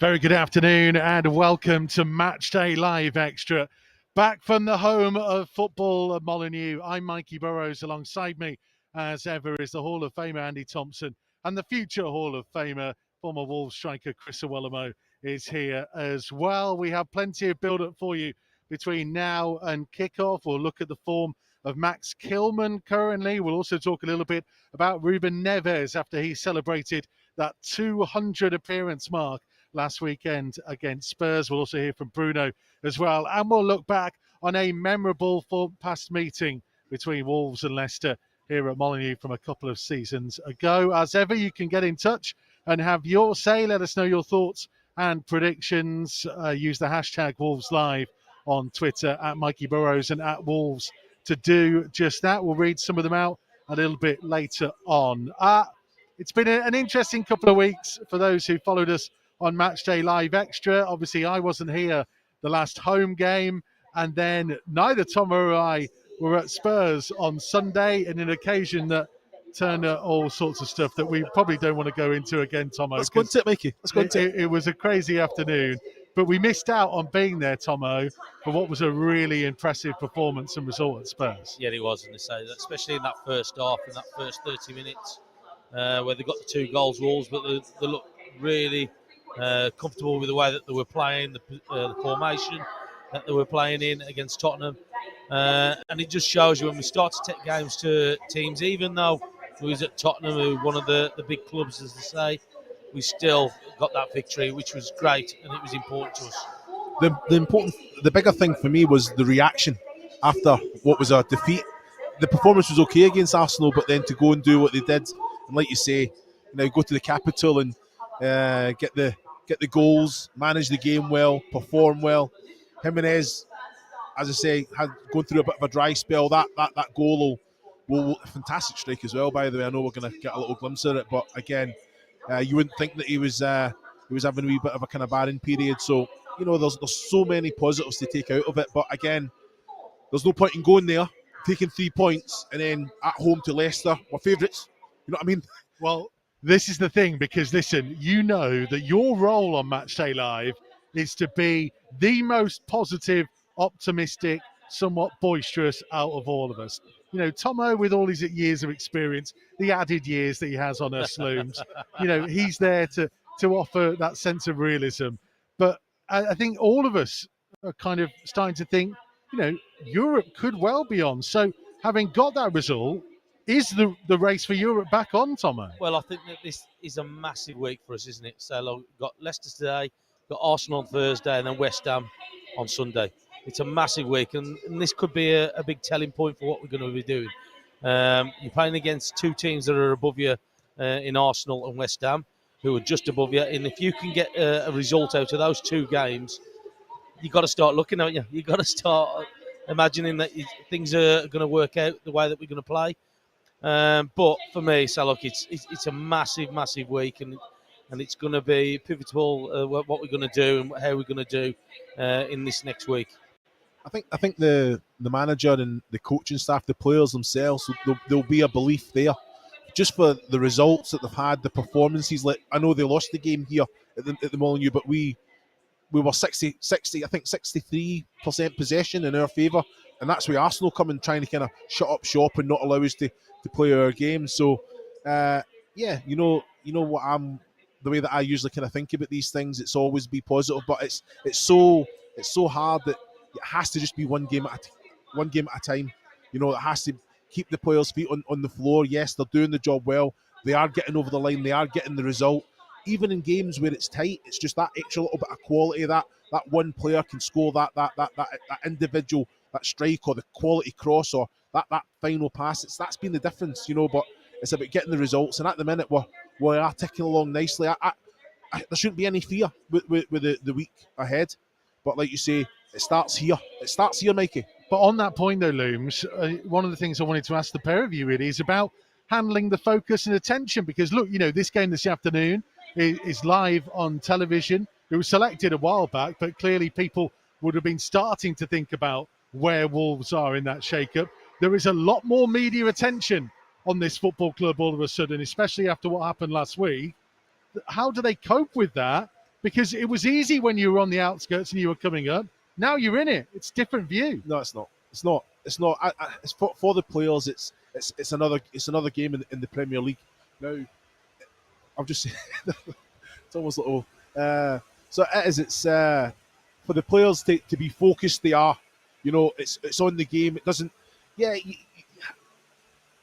Very good afternoon and welcome to Matchday Live Extra. Back from the home of football at Molineux, I'm Mikey Burrows. Alongside me, as ever, is the Hall of Famer Andy Thompson and the future Hall of Famer, former Wolves striker Chris Awolomo, is here as well. We have plenty of build-up for you between now and kickoff. We'll look at the form of Max Kilman currently. We'll also talk a little bit about Ruben Neves after he celebrated that 200 appearance mark last weekend against Spurs. We'll also hear from Bruno as well. And we'll look back on a memorable past meeting between Wolves and Leicester here at Molineux from a couple of seasons ago. As ever, you can get in touch and have your say. Let us know your thoughts and predictions. Use the hashtag Wolves Live on Twitter at Mikey Burrows and at Wolves to do just that. We'll read some of them out a little bit later on. It's been an interesting couple of weeks for those who followed us on Matchday Live Extra. Obviously, I wasn't here the last home game, and then neither Tom or I were at Spurs on Sunday, in an occasion that turned all sorts of stuff that we probably don't want to go into again, Tomo. Let's go into it, Mikey. Let's go into it. It was a crazy afternoon, but we missed out on being there, Tomo, for what was a really impressive performance and result at Spurs. Yeah, it was, and they say that, especially in that first half, in that first 30 minutes, where they got the 2 goals, Wolves, but they looked really comfortable with the way that they were playing, the formation that they were playing in against Tottenham. And it just shows you when we start to take games to teams, even though we was at Tottenham, who one of the big clubs, as they say, we still got that victory, which was great, and it was important to us. The bigger thing for me was the reaction after what was a defeat. The performance was okay against Arsenal, but then to go and do what they did, and like you say, go to the capital and get the goals, manage the game well, perform well. Jimenez, as I say, had gone through a bit of a dry spell. That goal will fantastic strike as well. By the way, I know we're going to get a little glimpse of it, but again, you wouldn't think that he was having a wee bit of a kind of barren period. So there's so many positives to take out of it. But again, there's no point in going there, taking 3 points, and then at home to Leicester, we're favourites. You know what I mean? Well, this is the thing, because listen, you know that your role on Matchday Live is to be the most positive, optimistic, somewhat boisterous out of all of us. Tomo, with all his years of experience, the added years that he has on us Looms, he's there to offer that sense of realism. But I think all of us are kind of starting to think, Europe could well be on. So having got that result, is the race for Europe back on, Tomo? Well, I think that this is a massive week for us, isn't it? So we've got Leicester today, got Arsenal on Thursday, and then West Ham on Sunday. It's a massive week, and this could be a big telling point for what we're going to be doing. You're playing against 2 teams that are above you in Arsenal and West Ham, who are just above you. And if you can get a result out of those 2 games, you've got to start looking, haven't you? You've got to start imagining that things are going to work out the way that we're going to play. But for me, so look, it's a massive, massive week, and it's going to be pivotal what we're going to do and how we're going to do in this next week. I think the manager and the coaching staff, the players themselves, there'll be a belief there, just for the results that they've had, the performances. Like, I know they lost the game here at the Molineux, but we were 60, I think 63% possession in our favour, and that's where Arsenal come and trying to kind of shut up shop and not allow us to play our game. So what the way that I usually kind of think about these things, it's always be positive, but it's so hard that it has to just be one game at a time. It has to keep the players' feet on the floor. Yes, they're doing the job well. They are getting over the line. They are getting the result. Even in games where it's tight, it's just that extra little bit of quality that one player can score that individual, that strike, or the quality cross, or that final pass. That's been the difference, but it's about getting the results. And at the minute, we are ticking along nicely. There shouldn't be any fear with the week ahead. But like you say, it starts here. It starts here, Mikey. But on that point, though, Looms, one of the things I wanted to ask the pair of you really is about handling the focus and attention. Because, look, this game this afternoon is live on television. It was selected a while back, but clearly people would have been starting to think about where Wolves are in that shake-up. There is a lot more media attention on this football club all of a sudden, especially after what happened last week. How do they cope with that? because it was easy when you were on the outskirts and you were coming up. Now you're in it. It's a different view. No, it's not. It's not. It's not. It's for the players. It's another game in the Premier League. Now, I'm just it's almost like so it is. It's for the players to be focused. They are. It's on the game. It doesn't. Yeah,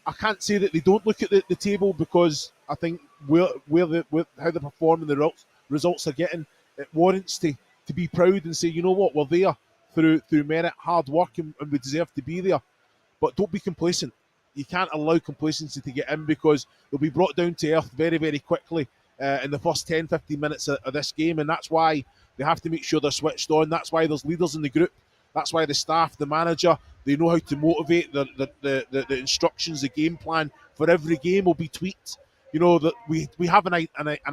I can't say that they don't look at the table, because I think where how they perform and the results are getting, it warrants to be proud and say, you know what, we're there through merit, hard work, and we deserve to be there. But don't be complacent. You can't allow complacency to get in, because they'll be brought down to earth very, very quickly in the first 10, 15 minutes of this game. And that's why they have to make sure they're switched on. That's why there's leaders in the group. That's why the staff, the manager, they know how to motivate. The instructions, the game plan for every game will be tweaked. That we have an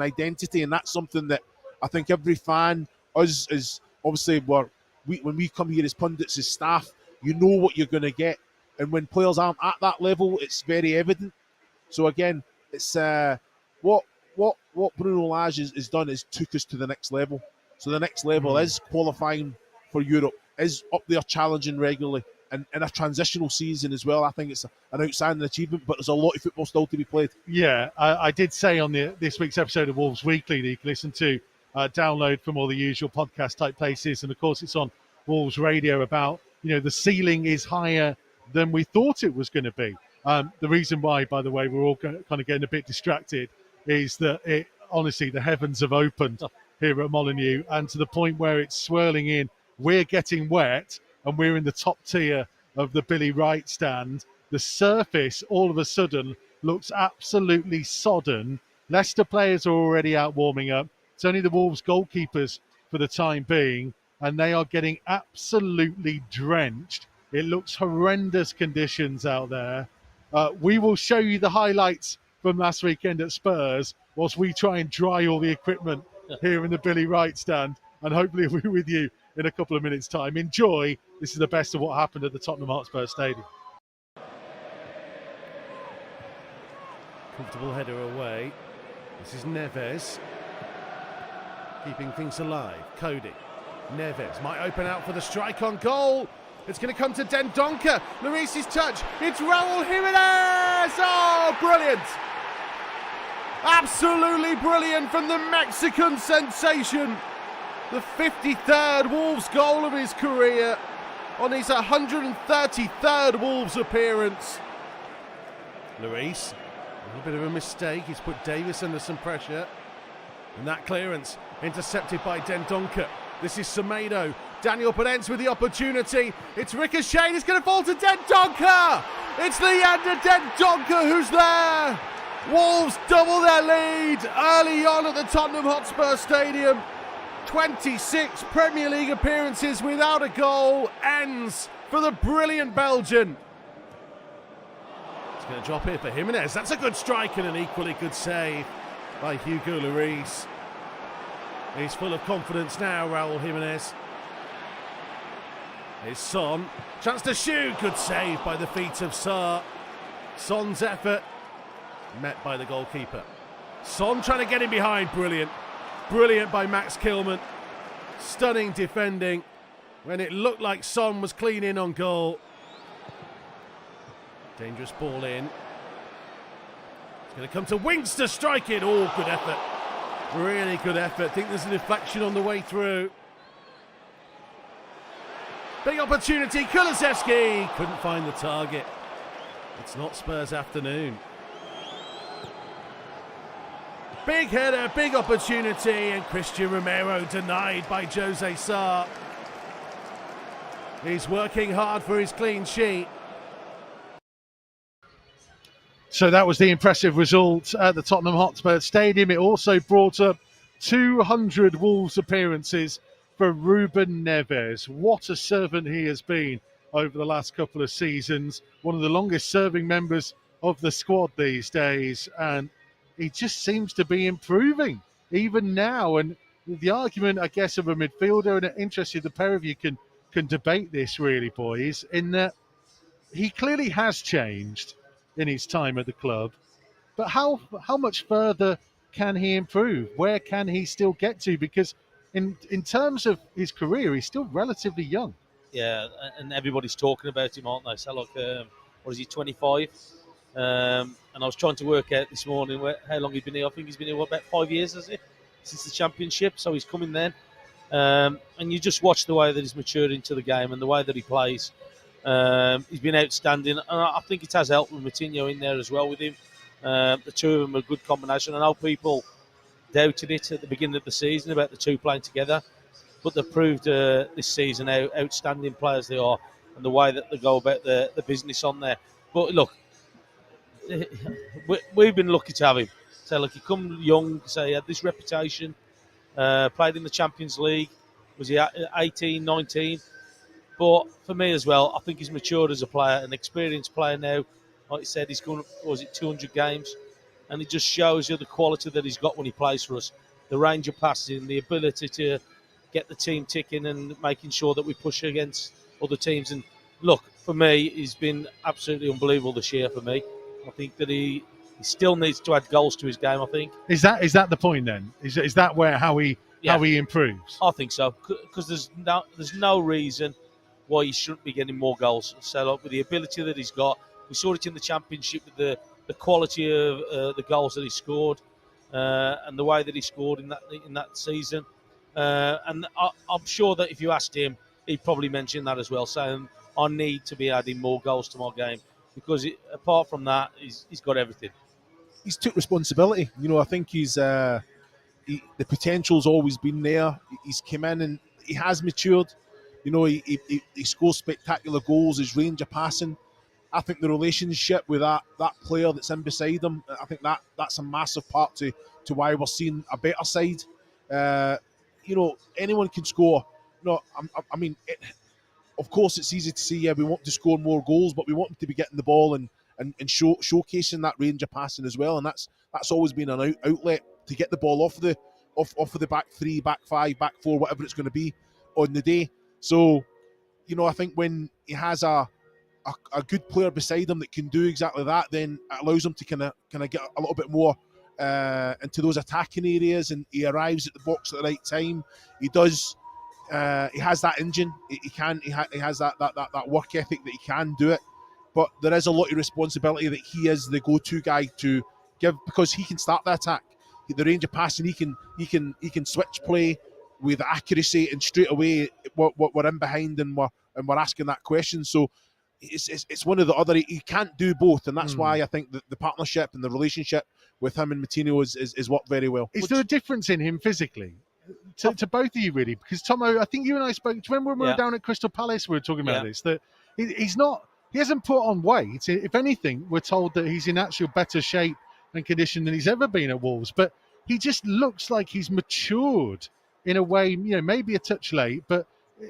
identity, and that's something that I think every fan, us is obviously when we come here as pundits, as staff, you know what you're going to get. And when players aren't at that level, it's very evident. So again, it's what Bruno Lage has done is took us to the next level. So the next level is qualifying for Europe, is up there challenging regularly, and in a transitional season as well. I think it's an outstanding achievement, but there's a lot of football still to be played. Yeah, I did say on this week's episode of Wolves Weekly that you can listen to, download from all the usual podcast type places, and of course it's on Wolves Radio, about the ceiling is higher than we thought it was going to be. The reason why, by the way, we're all kind of getting a bit distracted is that honestly, the heavens have opened here at Molineux, and to the point where it's swirling in. We're getting wet, and we're in the top tier of the Billy Wright stand. The surface all of a sudden looks absolutely sodden. Leicester players are already out warming up. It's only the Wolves goalkeepers for the time being, and they are getting absolutely drenched. It looks horrendous conditions out there. We will show you the highlights from last weekend at Spurs whilst we try and dry all the equipment here in the Billy Wright stand, and hopefully we'll be with you in a couple of minutes' time. Enjoy. This is the best of what happened at the Tottenham Hotspur Stadium. Comfortable header away. This is Neves, keeping things alive. Cody. Neves might open out for the strike on goal. It's going to come to Dendoncker. Lloris's touch. It's Raul Jimenez. Oh, brilliant. Absolutely brilliant from the Mexican sensation. The 53rd Wolves goal of his career on his 133rd Wolves appearance. Lloris, a little bit of a mistake. He's put Davis under some pressure. And that clearance intercepted by Dendoncker. This is Semedo. Daniel Pedence with the opportunity. It's ricocheted. It's going to fall to Dendoncker. It's Leander Dendoncker who's there. Wolves double their lead early on at the Tottenham Hotspur Stadium. 26 Premier League appearances without a goal ends for the brilliant Belgian. It's going to drop here for Jimenez. That's a good strike and an equally good save by Hugo Lloris. He's full of confidence now, Raul Jimenez. Here's Son. Chance to shoot. Good save by the feet of Sarr. Son's effort met by the goalkeeper. Son trying to get him behind. Brilliant. Brilliant by Max Kilman. Stunning defending when it looked like Son was clean in on goal. Dangerous ball in. It's going to come to Winks to strike it. Oh, good effort. Really good effort. I think there's a deflection on the way through. Big opportunity. Kulusevski couldn't find the target. It's not Spurs afternoon. Big header, big opportunity, and Christian Romero denied by Jose Sarr. He's working hard for his clean sheet. So that was the impressive result at the Tottenham Hotspur Stadium. It also brought up 200 Wolves appearances for Ruben Neves. What a servant he has been over the last couple of seasons. One of the longest serving members of the squad these days. And he just seems to be improving even now. And the argument, I guess, of a midfielder, and I'm interested the pair of you can debate this really, boys, in that he clearly has changed in his time at the club. But how much further can he improve? Where can he still get to? Because in terms of his career, he's still relatively young. Yeah, and everybody's talking about him, aren't they? So, like, what is he, 25? And I was trying to work out this morning how long he's been here. I think he's been here, about 5 years, has he? Since the championship, so he's coming then. And you just watch the way that he's matured into the game and the way that he plays. He's been outstanding, and I think it has helped with Moutinho in there as well with him. The two of them are a good combination. I know people doubted it at the beginning of the season about the two playing together, but they've proved this season how outstanding players they are and the way that they go about the business on there. But look, we've been lucky to have him. So, look, he come young, so he had this reputation, played in the Champions League, was he 18, 19? But for me as well, I think he's matured as a player, an experienced player now. Like you said, he's going, 200 games? And it just shows you the quality that he's got when he plays for us. The range of passing, the ability to get the team ticking and making sure that we push against other teams. And look, for me, he's been absolutely unbelievable this year for me. I think that he still needs to add goals to his game, I think. Is that the point then? Is that how he improves? I think so, because there's no reason why he shouldn't be getting more goals. So, like, with the ability that he's got, we saw it in the Championship with the quality of the goals that he scored and the way that he scored in that season. And I'm sure that if you asked him, he'd probably mention that as well, saying, I need to be adding more goals to my game, because apart from that, he's got everything. He's took responsibility. I think the potential's always been there. He's come in and he has matured. He scores spectacular goals. His range of passing. I think the relationship with that player that's in beside him, I think that's a massive part to why we're seeing a better side. Anyone can score. Of course, it's easy to say, yeah, we want to score more goals, but we want them to be getting the ball and showcasing that range of passing as well. And that's always been an outlet to get the ball off of the back three, back five, back four, whatever it's going to be on the day. So, I think when he has a good player beside him that can do exactly that, then it allows him to kind of get a little bit more into those attacking areas, and he arrives at the box at the right time. He does. He has that engine. He has that work ethic that he can do it. But there is a lot of responsibility that he is the go-to guy to give, because he can start the attack. The range of passing, he can switch play with accuracy, and straight away we're in behind and we're asking that question. So it's one of the other. He can't do both, and that's why I think that the partnership and the relationship with him and Moutinho is worked very well. Is there a difference in him physically? To both of you, really, because Tomo, I think you and I spoke. Do you remember when we were down at Crystal Palace? We were talking about this. That he's not. He hasn't put on weight. If anything, we're told that he's in actual better shape and condition than he's ever been at Wolves. But he just looks like he's matured in a way. Maybe a touch late, but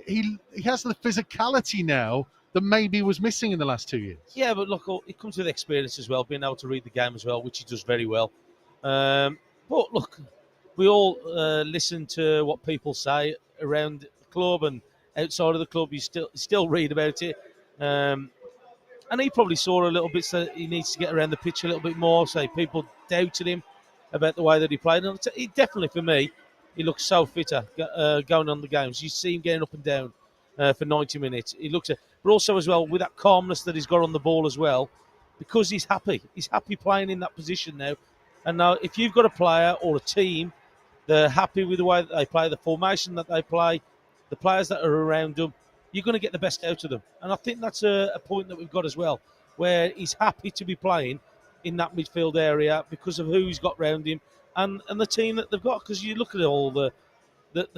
he has the physicality now that maybe was missing in the last 2 years. Yeah, but look, it comes with experience as well, being able to read the game as well, which he does very well. But look, we all listen to what people say around the club and outside of the club. You still read about it. And he probably saw a little bit that he needs to get around the pitch a little bit more. So people doubted him about the way that he played. And he definitely, for me, he looks so fitter going on the games. You see him getting up and down for 90 minutes. He looks, but also as well with that calmness that he's got on the ball as well, because he's happy. He's happy playing in that position now. And now, if you've got a player or a team, they're happy with the way that they play, the formation that they play, the players that are around them, you're going to get the best out of them. And I think that's a point that we've got as well, where he's happy to be playing in that midfield area because of who he's got around him and the team that they've got. Because you look at all the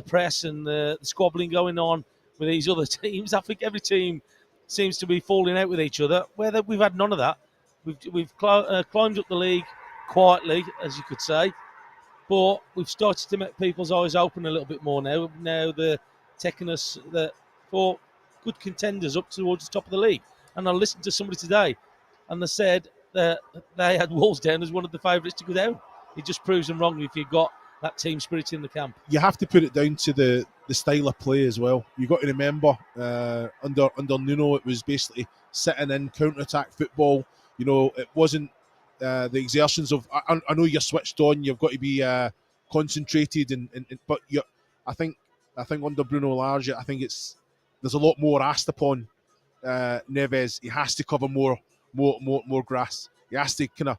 press and the squabbling going on with these other teams. I think every team seems to be falling out with each other, where we've had none of that. We've climbed up the league quietly, as you could say, but we've started to make people's eyes open a little bit more now. Now they're taking us for good contenders up towards the top of the league. And I listened to somebody today, and they said that they had Wolves down as one of the favourites to go down. It just proves them wrong if you've got that team spirit in the camp. You have to put it down to the style of play as well. You've got to remember, under Nuno, it was basically sitting in counter-attack football. It wasn't the exertions of. I know you're switched on. You've got to be concentrated, but I think I think under Bruno Lage, I think there's a lot more asked upon Neves. He has to cover more grass. He has to kind of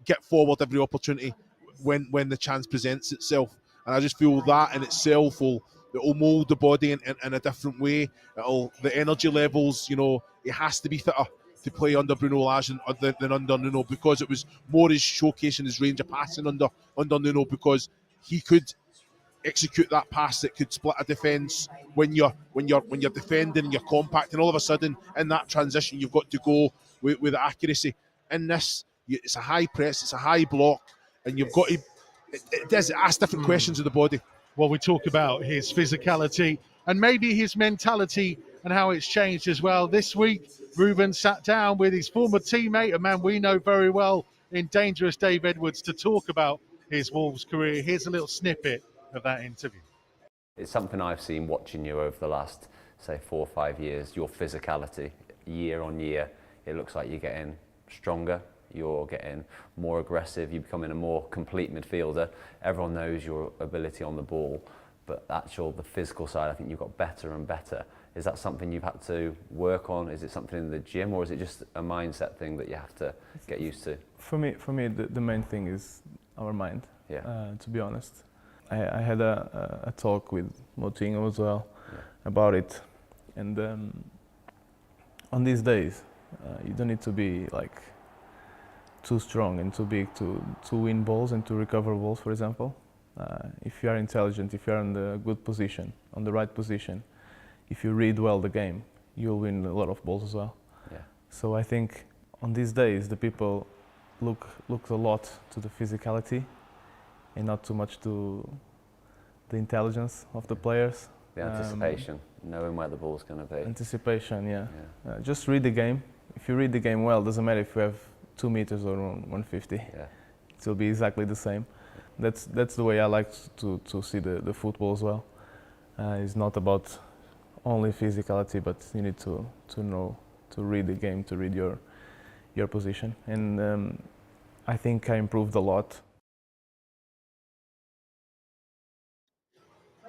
get forward every opportunity when the chance presents itself. And I just feel that in itself will mould the body in a different way. The energy levels, it has to be fitter to play under Bruno Lage than under Nuno, because it was more his showcasing his range of passing under Nuno, because he could execute that pass that could split a defence when you're defending and you're compact, and all of a sudden in that transition you've got to go with accuracy. In this, it's a high press, it's a high block, and you've got to it does ask different questions of the body. Well, we talk about his physicality and maybe his mentality and how it's changed as well. This week, Ruben sat down with his former teammate, a man we know very well in Dangerous Dave Edwards, to talk about his Wolves career. Here's a little snippet of that interview. It's something I've seen watching you over the last, say, 4 or 5 years, your physicality, year on year. It looks like you're getting stronger, you're getting more aggressive, you're becoming a more complete midfielder. Everyone knows your ability on the ball, but the physical side, I think you've got better and better. Is that something you've had to work on? Is it something in the gym, or is it just a mindset thing that you have to get used to? For me, the main thing is our mind, to be honest. I had a talk with Moutinho as well about it, and on these days, you don't need to be like too strong and too big to win balls and to recover balls, for example. If you are intelligent, if you are in the good position, on the right position, if you read well the game, you'll win a lot of balls as well. Yeah. So I think on these days the people look a lot to the physicality and not too much to the intelligence of the players. The anticipation, knowing where the ball's going to be. Anticipation, yeah. Just read the game. If you read the game well, doesn't matter if you have 2 meters or 150. Yeah. It will be exactly the same. That's the way I like to see the football as well. It's not about only physicality, but you need to know, to read the game, to read your position. And I think I improved a lot.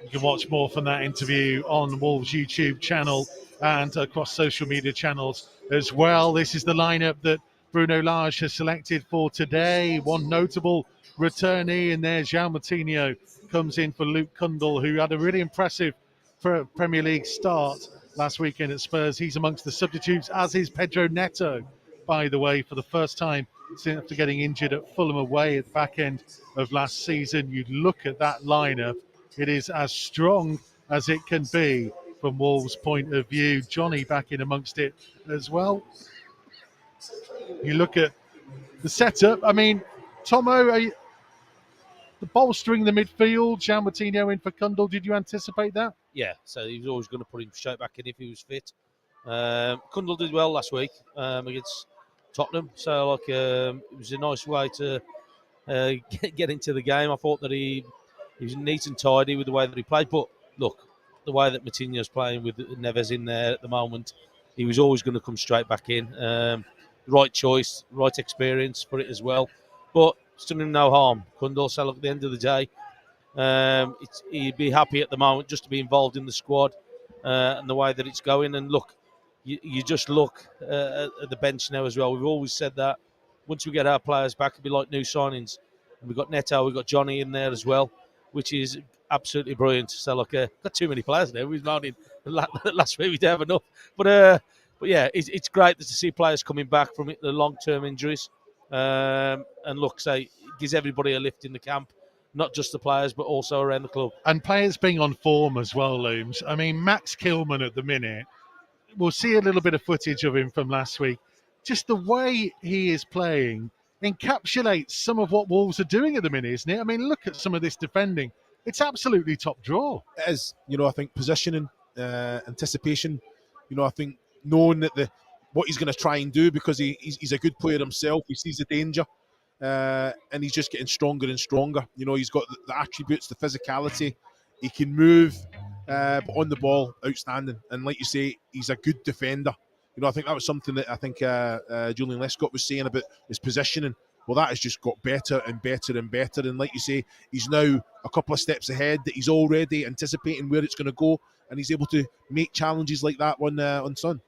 You can watch more from that interview on Wolves YouTube channel and across social media channels as well. This is the lineup that Bruno Lage has selected for today. One notable returnee in there, João Moutinho, comes in for Luke Cundle, who had a really impressive Premier League start last weekend at Spurs. He's amongst the substitutes, as is Pedro Neto, by the way, for the first time since after getting injured at Fulham away at the back end of last season. You look at that lineup, it is as strong as it can be from Wolves' point of view. Johnny back in amongst it as well. You look at the setup. I mean, Tomo, the bolstering the midfield, João Moutinho in for Cundle. Did you anticipate that? Yeah, so he was always going to put him straight back in if he was fit. Cundle did well last week against Tottenham, so it was a nice way to get into the game. I thought that he was neat and tidy with the way that he played, but look, the way that Moutinho's playing with Neves in there at the moment, he was always going to come straight back in. Right choice, right experience for it as well, but it's done him no harm. Cundle, so look, at the end of the day, he'd be happy at the moment just to be involved in the squad and the way that it's going. And look, you just look at the bench now as well. We've always said that once we get our players back, it'll be like new signings. And we've got Neto, we've got Johnny in there as well, which is absolutely brilliant. So look, got too many players now. We've mounted last week we didn't have enough, but yeah, it's great to see players coming back from the long-term injuries. And look, it gives everybody a lift in the camp, not just the players, but also around the club. And players being on form as well, Looms. I mean, Max Kilman at the minute, we'll see a little bit of footage of him from last week. Just the way he is playing encapsulates some of what Wolves are doing at the minute, isn't it? I mean, look at some of this defending. It's absolutely top draw. It is, I think positioning, anticipation, I think knowing that what he's going to try and do, because he's a good player himself. He sees the danger, and he's just getting stronger and stronger. He's got the attributes, the physicality. He can move, but on the ball, outstanding. And like you say, he's a good defender. I think that was something that I think Julian Lescott was saying about his positioning. Well, that has just got better and better and better. And like you say, he's now a couple of steps ahead, that he's already anticipating where it's going to go, and he's able to make challenges like that one on Son.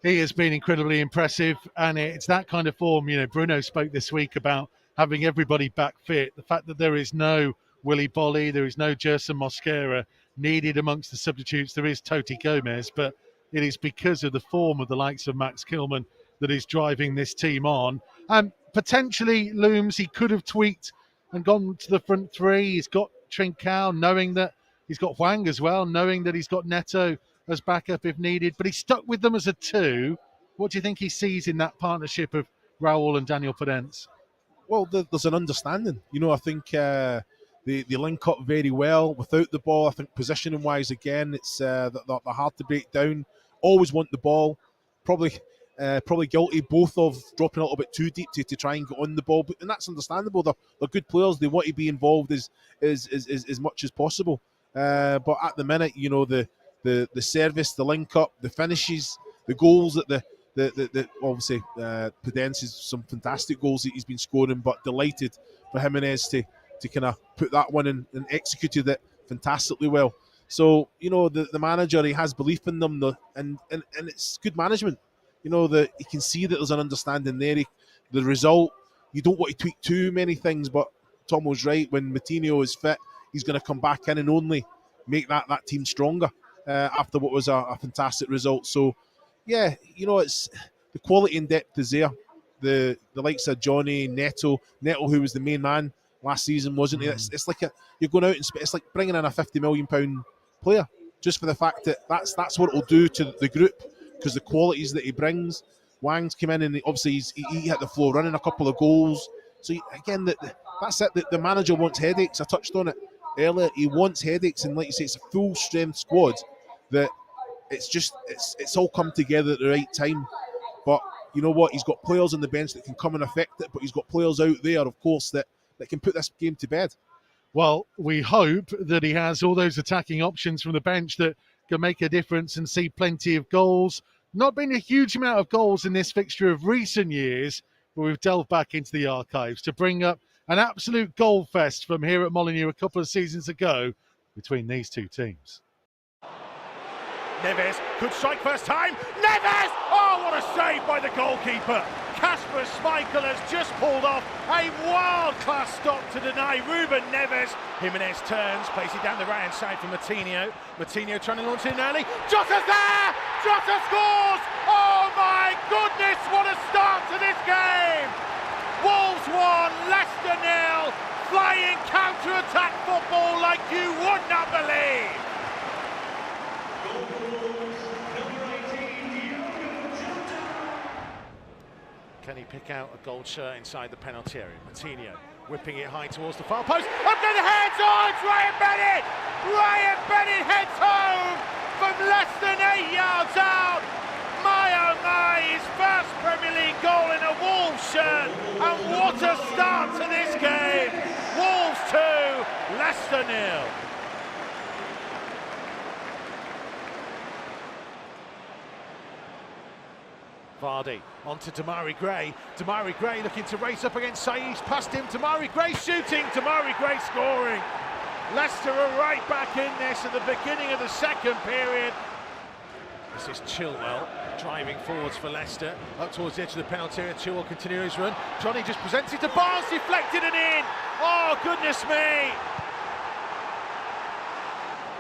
He has been incredibly impressive, and it's that kind of form. Bruno spoke this week about having everybody back fit. The fact that there is no Willy Bolly, there is no Gerson Mosquera needed amongst the substitutes. There is Toti Gomez, but it is because of the form of the likes of Max Kilman that is driving this team on. Potentially, Looms, he could have tweaked and gone to the front three. He's got Trincao, knowing that he's got Hwang as well, knowing that he's got Neto as backup if needed, but he's stuck with them as a two. What do you think he sees in that partnership of Raul and Daniel Podence? Well, there's an understanding. I think they link up very well without the ball. I think positioning-wise, again, it's they're hard to break down. Always want the ball. Probably guilty both of dropping a little bit too deep to try and get on the ball, and that's understandable. They're good players. They want to be involved as much as possible. But at the minute, the service, the link up, the finishes, the goals that the obviously Podence is some fantastic goals that he's been scoring, but delighted for Jimenez to kind of put that one in and executed it fantastically well. So the manager, he has belief in them, and it's good management. That he can see that there's an understanding there. The result, you don't want to tweak too many things, but Tom was right. When Moutinho is fit, he's going to come back in and only make that team stronger after what was a fantastic result. So, yeah, it's the quality and depth is there. The likes of Johnny, Neto, who was the main man last season, wasn't he? It's like you're going out and it's like bringing in a £50 million player just for the fact that that's what it'll do to the group, because the qualities that he brings. Wang's come in and obviously he hit the floor running a couple of goals. So again, that's it. The manager wants headaches. I touched on it earlier. He wants headaches, and like you say, it's a full strength squad that it's all come together at the right time. But you know what? He's got players on the bench that can come and affect it, but he's got players out there, of course, that can put this game to bed. Well, we hope that he has all those attacking options from the bench that can make a difference and see plenty of goals. Not been a huge amount of goals in this fixture of recent years, but we've delved back into the archives to bring up an absolute goal fest from here at Molineux a couple of seasons ago between these two teams. Neves could strike first time. Neves! Oh, what a save by the goalkeeper. Kasper Schmeichel has just pulled off a world-class stop to deny Ruben Neves. Jimenez turns, plays it down the right-hand side for Moutinho. Moutinho trying to launch it in early. Jota's there! Jota scores! Oh my goodness, what a start to this game! Wolves 1, Leicester 0. Flying counter-attack football like you would not believe. Can he pick out a gold shirt inside the penalty area? Moutinho whipping it high towards the far post. Up to the heads! Oh, it's Ryan Bennett! Ryan Bennett heads home from less than 8 yards out. My oh my, his first Premier League goal in a Wolves shirt. And what a start to this game. Wolves 2, Leicester 0. Vardy onto Damari Gray. Damari Gray looking to race up against Saiz. Past him, Damari Gray shooting. Damari Gray scoring. Leicester are right back in this at the beginning of the second period. This is Chilwell driving forwards for Leicester. Up towards the edge of the penalty area. Chilwell continuing his run. Johnny just presents it to Barnes, deflected and in. Oh, goodness me.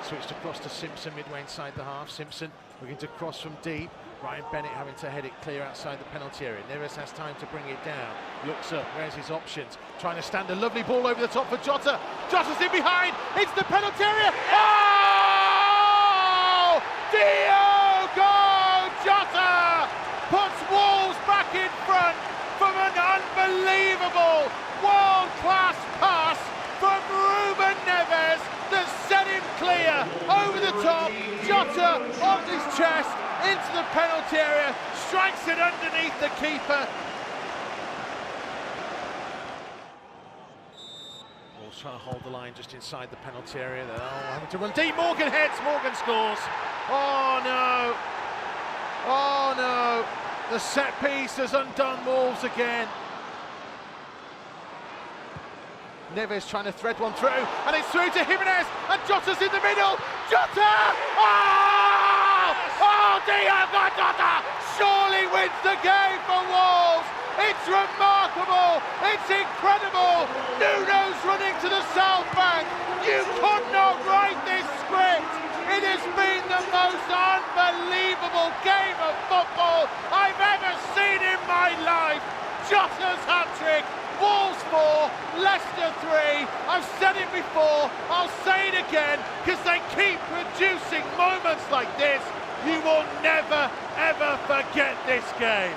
Switched across to Simpson midway inside the half. Simpson looking to cross from deep. Ryan Bennett having to head it clear outside the penalty area. Neves has time to bring it down. Looks up, where's his options? Trying to stand a lovely ball over the top for Jota. Jota's in behind, it's the penalty area. Oh! Diogo Jota puts Wolves back in front from an unbelievable world-class pass from Ruben Neves that set him clear over the top. Jota on his chest into the penalty area, strikes it underneath the keeper. Wolves trying to hold the line just inside the penalty area. They're having to run deep. Morgan heads, Morgan scores. Oh no! Oh no! The set piece has undone Wolves again. Neves trying to thread one through, and it's through to Jimenez, and Jota's in the middle. Jota! Oh! Oh, Diego Jota surely wins the game for Wolves. It's remarkable. It's incredible. Nuno's running to the south bank. You could not write this script. It has been the most unbelievable game of football I've ever seen in my life. Jota's hat-trick, Wolves 4, Leicester 3. I've said it before, I'll say it again, because they keep producing moments like this. You will never, ever forget this game.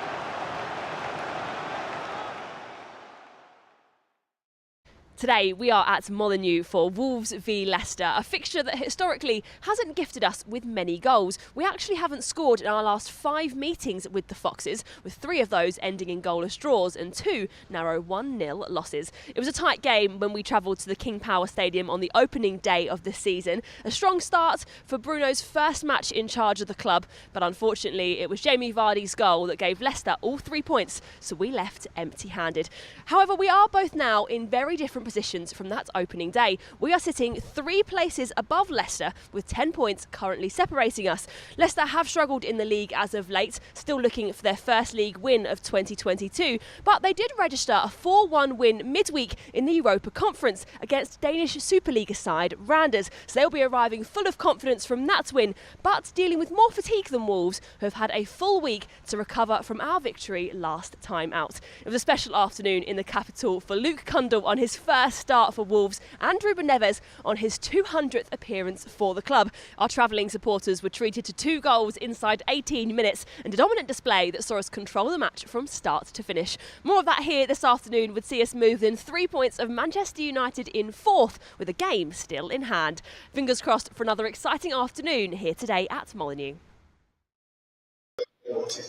Today we are at Molineux for Wolves v Leicester, a fixture that historically hasn't gifted us with many goals. We actually haven't scored in our last 5 meetings with the Foxes, with 3 of those ending in goalless draws and 2 narrow 1-0 losses. It was a tight game when we travelled to the King Power Stadium on the opening day of the season. A strong start for Bruno's first match in charge of the club, but unfortunately it was Jamie Vardy's goal that gave Leicester all 3 points, so we left empty-handed. However, we are both now in very different positions from that opening day. We are sitting 3 places above Leicester with 10 points currently separating us. Leicester have struggled in the league as of late, still looking for their first league win of 2022, but they did register a 4-1 win midweek in the Europa Conference against Danish Superliga side Randers, so they'll be arriving full of confidence from that win, but dealing with more fatigue than Wolves, who have had a full week to recover from our victory last time out. It was a special afternoon in the capital for Luke Cundle on his first start for Wolves and Ruben Neves on his 200th appearance for the club. Our travelling supporters were treated to 2 goals inside 18 minutes and a dominant display that saw us control the match from start to finish. More of that here this afternoon would see us move within 3 points of Manchester United in 4th, with a game still in hand. Fingers crossed for another exciting afternoon here today at Molineux.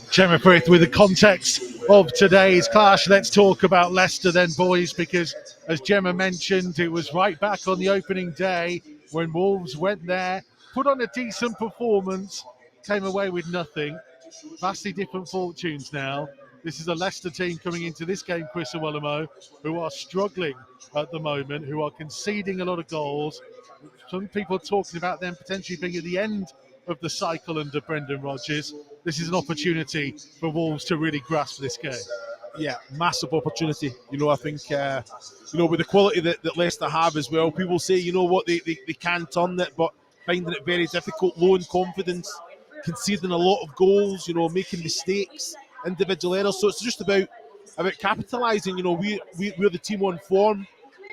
Gemma Frith with the context of today's clash. Let's talk about Leicester then, boys, because as Gemma mentioned, it was right back on the opening day when Wolves went there, put on a decent performance, came away with nothing. Vastly different fortunes now. This is a Leicester team coming into this game, Chris Awolamo, who are struggling at the moment, who are conceding a lot of goals. Some people are talking about them potentially being at the end of the cycle under Brendan Rodgers. This is an opportunity for Wolves to really grasp this game. Yeah, massive opportunity. I think, with the quality that Leicester have as well, people say, they can turn it, but finding it very difficult, low in confidence, conceding a lot of goals, making mistakes, individual errors. So it's just about capitalising. We're the team on form.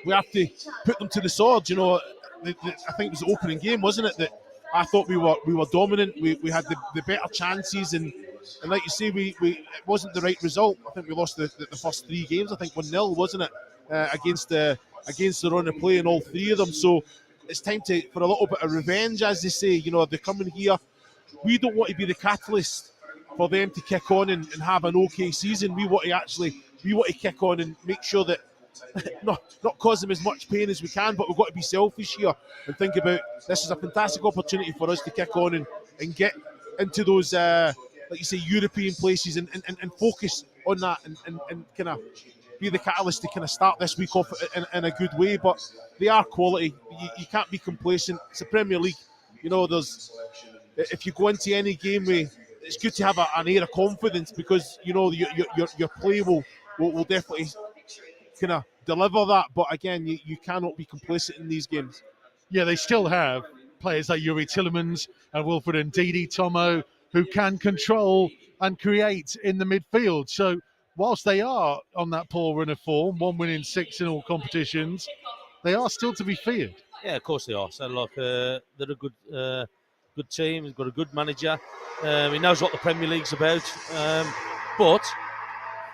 We have to put them to the sword. I think it was the opening game, wasn't it, that I thought we were dominant. We had the better chances, and like you say, it wasn't the right result. I think we lost the first 3 games. I think 1-0, wasn't it, against the run of play in all 3 of them. So it's time for a little bit of revenge, as they say. They're coming here. We don't want to be the catalyst for them to kick on and have an okay season. We want to kick on and make sure that not cause them as much pain as we can, but we've got to be selfish here and think about this is a fantastic opportunity for us to kick on and get into those, like you say, European places and focus on that and kind of be the catalyst to kind of start this week off in a good way. But they are quality. You can't be complacent. It's the Premier League. If you go into any game, it's good to have an air of confidence, because your play will definitely kind of deliver that. But again, you cannot be complacent in these games. Yeah, they still have players like Yuri Tillemans and Wilfred Ndidi Tomo who can control and create in the midfield. So whilst they are on that poor run of form, 1 win in 6 in all competitions, they are still to be feared. Yeah, of course they are. So they're a good team. They've got a good manager. He knows what the Premier League's about. But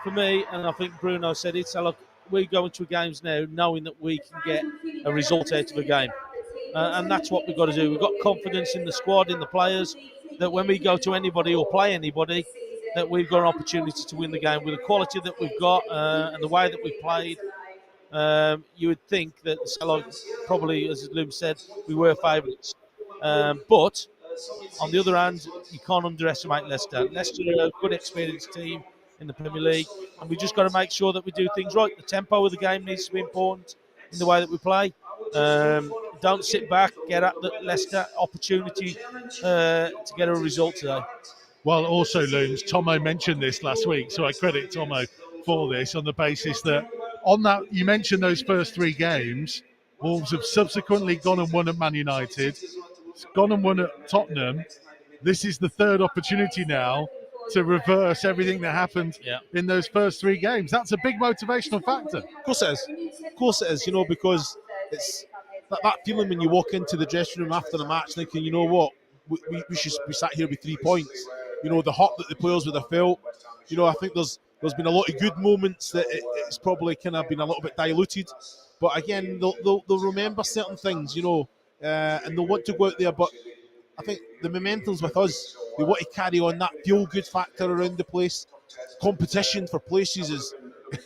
for me, and I think Bruno said it, so we go into games now knowing that we can get a result out of a game. And that's what we've got to do. We've got confidence in the squad, in the players, that when we go to anybody or play anybody, that we've got an opportunity to win the game. With the quality that we've got and the way that we've played, you would think that probably, as Luke said, we were favourites. But on the other hand, you can't underestimate Leicester. Leicester are a good experienced team in the Premier League, and we just got to make sure that we do things right. The tempo of the game needs to be important. in the way that we play. Don't sit back, get at the Leicester opportunity to get a result today. Well, also, Looms, Tomo mentioned this last week, so I credit Tomo for this on the basis that on that, you mentioned those first 3 games, Wolves have subsequently gone and won at Man United, gone and won at Tottenham. This is the 3rd opportunity now to reverse everything that happened in those first 3 games. That's a big motivational factor. Of course it is. Of course it is, you know, because it's that feeling when you walk into the dressing room after the match thinking, you know what, we should be sat here with 3 points. You know, the hurt that the players would have felt. You know, I think there's been a lot of good moments that it's probably kind of been a little bit diluted. But again, they'll remember certain things, you know, and they'll want to go out there. But I think the momentum's with us. They want to carry on that feel-good factor around the place. Competition for places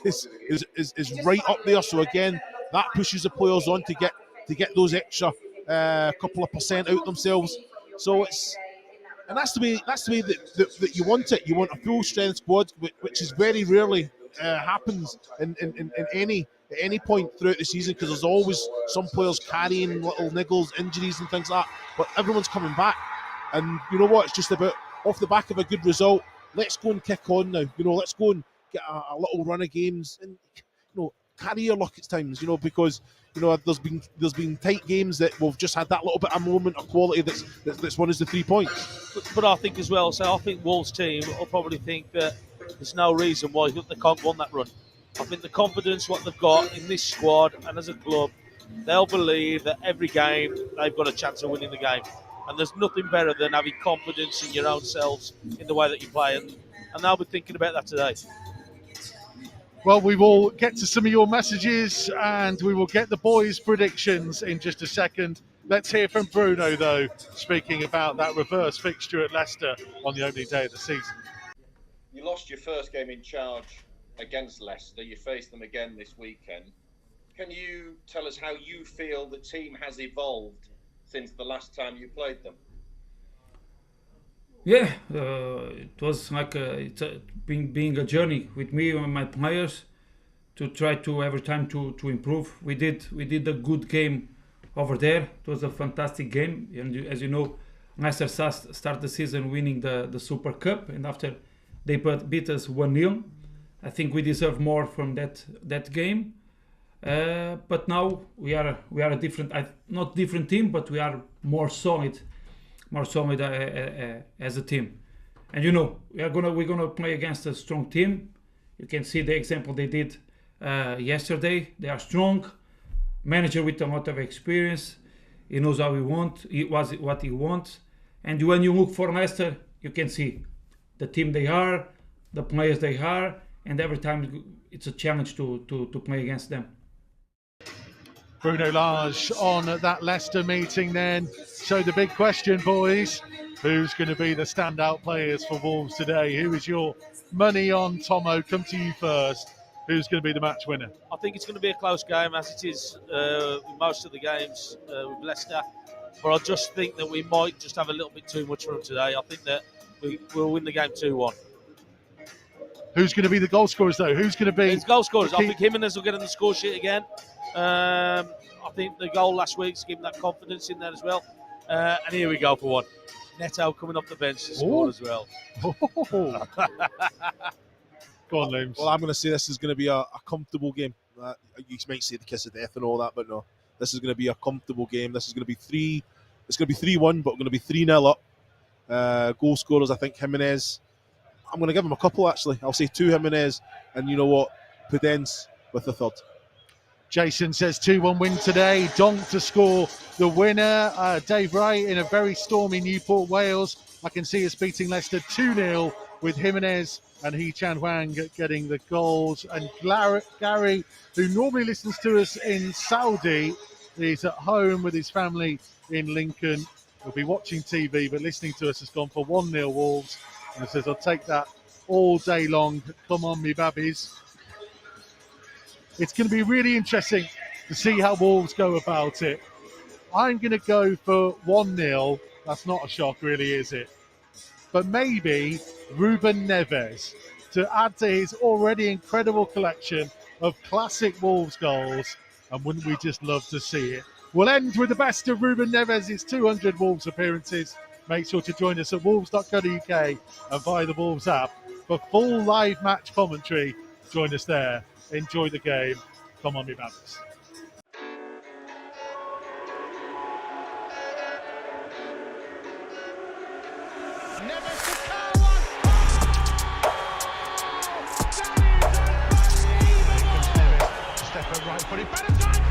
is right up there. So again, that pushes the players on to get those extra couple of percent out themselves. So that's the way that you want it. You want a full strength squad, which is very rarely happens in any point throughout the season, because there's always some players carrying little niggles, injuries and things like that. But everyone's coming back, and you know what? It's just about off the back of a good result. Let's go and kick on now. You know, let's go and get a little run of games, and you know, carry your luck at times. You know, because you know there's been tight games that we've just had that little bit of moment of quality that's won us the 3 points. But I think as well, so I think Wolves' team will probably think that there's no reason why they can't go on that run. I think the confidence what they've got in this squad and as a club, they'll believe that every game they've got a chance of winning the game. And there's nothing better than having confidence in your own selves in the way that you play. And they'll be thinking about that today. Well, we will get to some of your messages and we will get the boys' predictions in just a second. Let's hear from Bruno, though, speaking about that reverse fixture at Leicester on the opening day of the season. You lost your first game in charge against Leicester. You faced them again this weekend. Can you tell us how you feel the team has evolved since the last time you played them? Yeah, it was like being a journey with me and my players to try to every time to improve. We did a good game over there. It was a fantastic game, and as you know, Leicester start the season winning the Super Cup, and after they beat us 1-0. I think we deserve more from that game. But now we are a different, not different team, but we are more solid as a team. And you know, we're gonna play against a strong team. You can see the example they did yesterday. They are strong, manager with a lot of experience. He knows how what he wants. And when you look for Leicester, you can see the team they are, the players they are, and every time it's a challenge to play against them. Bruno Lage on at that Leicester meeting then. So the big question, boys, who's going to be the standout players for Wolves today? Who is your money on? Tomo, come to you first. Who's going to be the match winner? I think it's going to be a close game, as it is most of the games with Leicester. But I just think that we might just have a little bit too much for them today. I think that we'll win the game 2-1. Who's going to be the goal scorers, though? Who's going to be... It's goal scorers. I think Jimenez will get on the score sheet again. I think the goal last week's given that confidence in there as well. And here we go for one. Neto coming off the bench to score as well. Go on, Looms. Well, I'm going to say this is going to be a comfortable game. You might say the kiss of death and all that, but no. This is going to be a comfortable game. This is going to be 3-1, but we're going to be 3-0 up. Goal scorers, I think Jimenez. I'm going to give him a couple, actually. I'll say 2 Jimenez, and you know what? Pudence with the third. Jason says 2-1 win today. Donk to score the winner. Dave Wright in a very stormy Newport, Wales. I can see us beating Leicester 2-0 with Jimenez and Hee-Chan Hwang getting the goals. And Gary, who normally listens to us in Saudi, is at home with his family in Lincoln. He'll be watching TV, but listening to us has gone for 1-0 Wolves. And he says, I'll take that all day long. Come on, me babbies. It's going to be really interesting to see how Wolves go about it. I'm going to go for 1-0. That's not a shock, really, is it? But maybe Ruben Neves to add to his already incredible collection of classic Wolves goals. and wouldn't we just love to see it? We'll end with the best of Ruben Neves' 200 Wolves appearances. Make sure to join us at wolves.co.uk and via the Wolves app for full live match commentary. Join us there. Enjoy the game. Come on, me babbers. Right footed, better time.